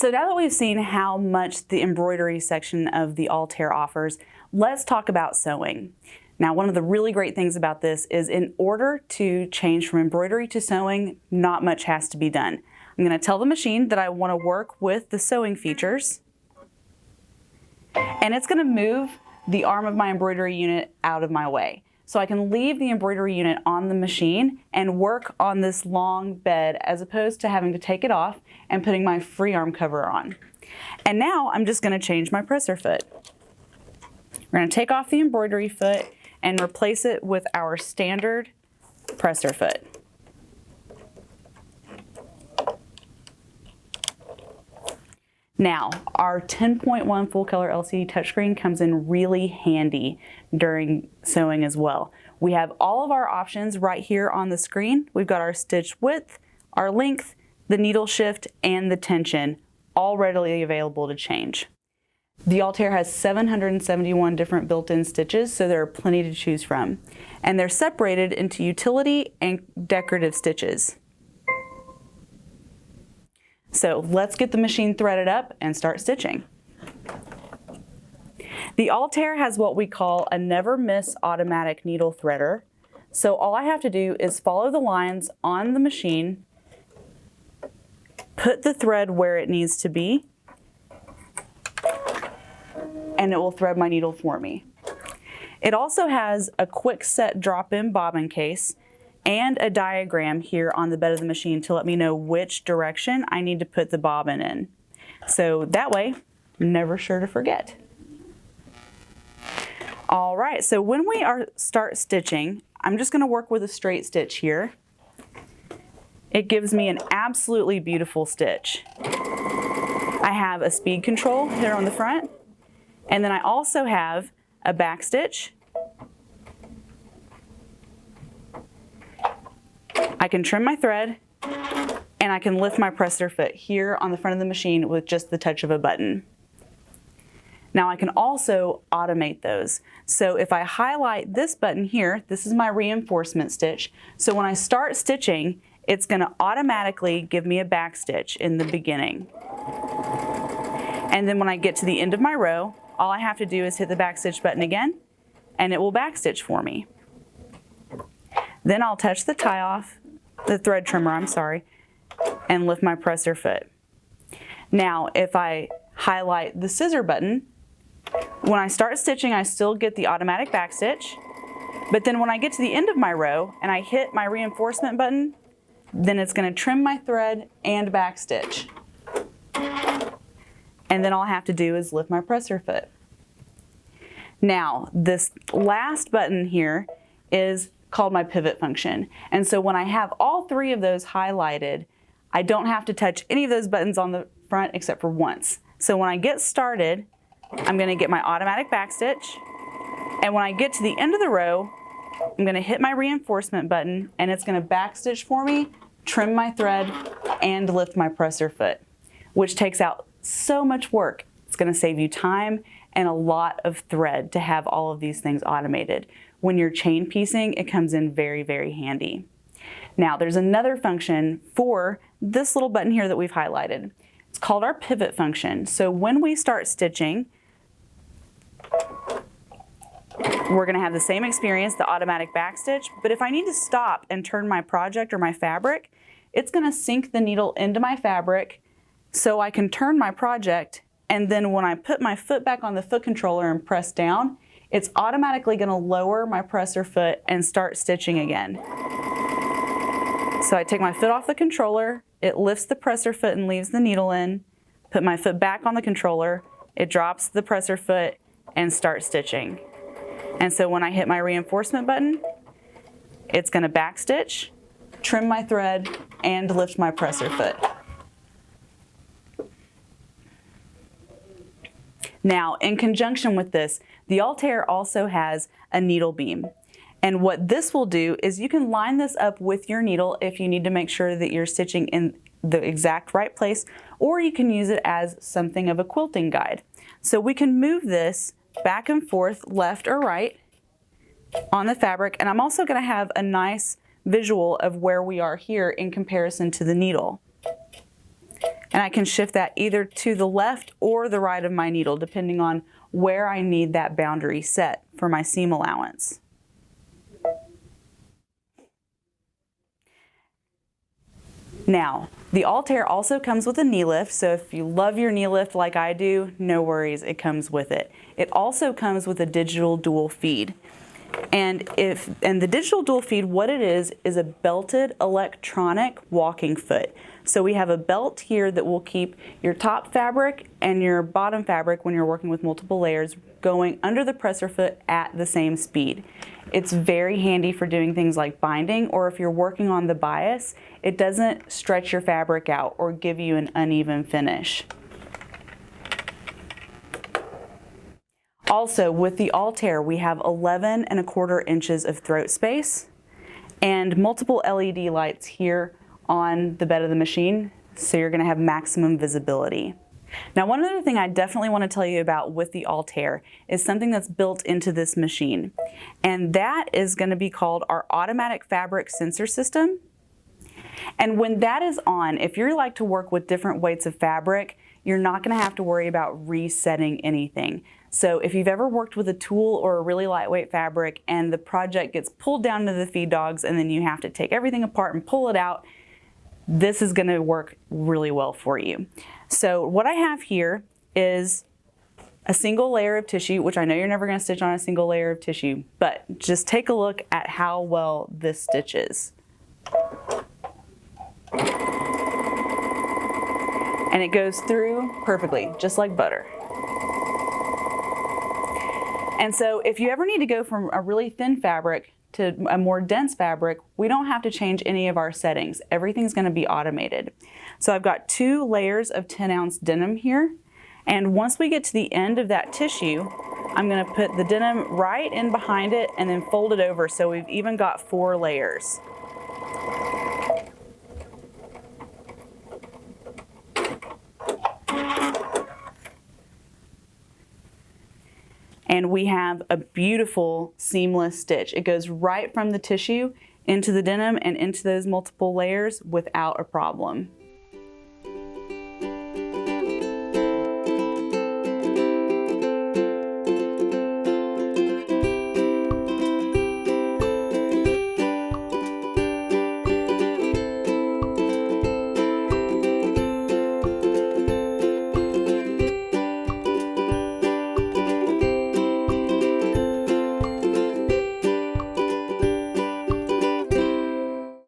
So now that we've seen how much the embroidery section of the Altair offers, let's talk about sewing. Now, one of the really great things about this is in order to change from embroidery to sewing, not much has to be done. I'm going to tell the machine that I want to work with the sewing features, and it's going to move the arm of my embroidery unit out of my way. So I can leave the embroidery unit on the machine and work on this long bed as opposed to having to take it off and putting my free arm cover on. And now I'm just going to change my presser foot. We're going to take off the embroidery foot and replace it with our standard presser foot. Now, our 10.1 full color LCD touchscreen comes in really handy during sewing as well. We have all of our options right here on the screen. We've got our stitch width, our length, the needle shift, and the tension, all readily available to change. The Altair has 771 different built-in stitches, so there are plenty to choose from. And they're separated into utility and decorative stitches. So let's get the machine threaded up and start stitching. The Altair has what we call a never miss automatic needle threader. So all I have to do is follow the lines on the machine, put the thread where it needs to be, and it will thread my needle for me. It also has a quick set drop-in bobbin case and a diagram here on the bed of the machine to let me know which direction I need to put the bobbin in. So that way, I'm never sure to forget. All right, so when we start stitching, I'm just going to work with a straight stitch here. It gives me an absolutely beautiful stitch. I have a speed control here on the front, and then I also have a back stitch. I can trim my thread, and I can lift my presser foot here on the front of the machine with just the touch of a button. Now I can also automate those. So if I highlight this button here, this is my reinforcement stitch. So when I start stitching, it's going to automatically give me a back stitch in the beginning. And then when I get to the end of my row, all I have to do is hit the back stitch button again, and it will back stitch for me. Then I'll touch the tie off, the thread trimmer, and lift my presser foot. Now, if I highlight the scissor button, when I start stitching, I still get the automatic back stitch, but then when I get to the end of my row and I hit my reinforcement button, then it's going to trim my thread and back stitch. And then all I have to do is lift my presser foot. Now, this last button here is called my pivot function. And so when I have all three of those highlighted, I don't have to touch any of those buttons on the front except for once. So when I get started, I'm going to get my automatic back stitch. And when I get to the end of the row, I'm going to hit my reinforcement button, and it's going to back stitch for me, trim my thread, and lift my presser foot, which takes out so much work. It's going to save you time and a lot of thread to have all of these things automated. When you're chain piecing, it comes in very, very handy. Now, there's another function for this little button here that we've highlighted. It's called our pivot function. So when we start stitching, we're going to have the same experience, the automatic back stitch, but if I need to stop and turn my project or my fabric, it's going to sink the needle into my fabric so I can turn my project, and then when I put my foot back on the foot controller and press down, it's automatically going to lower my presser foot and start stitching again. So I take my foot off the controller, it lifts the presser foot and leaves the needle in, put my foot back on the controller, it drops the presser foot and start stitching. And so when I hit my reinforcement button, it's going to back stitch, trim my thread, and lift my presser foot. Now, in conjunction with this, the Altair also has a needle beam. And what this will do is you can line this up with your needle if you need to make sure that you're stitching in the exact right place, or you can use it as something of a quilting guide. So we can move this back and forth, left or right, on the fabric, and I'm also going to have a nice visual of where we are here in comparison to the needle. And I can shift that either to the left or the right of my needle, depending on where I need that boundary set for my seam allowance. Now, the Altair also comes with a knee lift, so if you love your knee lift like I do, no worries, it comes with it. It also comes with a digital dual feed. And the digital dual feed, what it is a belted electronic walking foot. So we have a belt here that will keep your top fabric and your bottom fabric, when you're working with multiple layers, going under the presser foot at the same speed. It's very handy for doing things like binding, or if you're working on the bias, it doesn't stretch your fabric out or give you an uneven finish. Also, with the Altair, we have 11¼ inches of throat space and multiple LED lights here on the bed of the machine, so you're going to have maximum visibility. Now, one other thing I definitely want to tell you about with the Altair is something that's built into this machine, and that is going to be called our automatic fabric sensor system. And when that is on, if you like to work with different weights of fabric, you're not going to have to worry about resetting anything. So if you've ever worked with a tool or a really lightweight fabric and the project gets pulled down to the feed dogs and then you have to take everything apart and pull it out, this is going to work really well for you. So what I have here is a single layer of tissue, which I know you're never going to stitch on a single layer of tissue, but just take a look at how well this stitches. And it goes through perfectly, just like butter. And so if you ever need to go from a really thin fabric to a more dense fabric, we don't have to change any of our settings. Everything's going to be automated. So I've got 2 layers of 10-ounce denim here. And once we get to the end of that tissue, I'm going to put the denim right in behind it and then fold it over, so we've even got 4 layers. And we have a beautiful seamless stitch. It goes right from the tissue into the denim and into those multiple layers without a problem.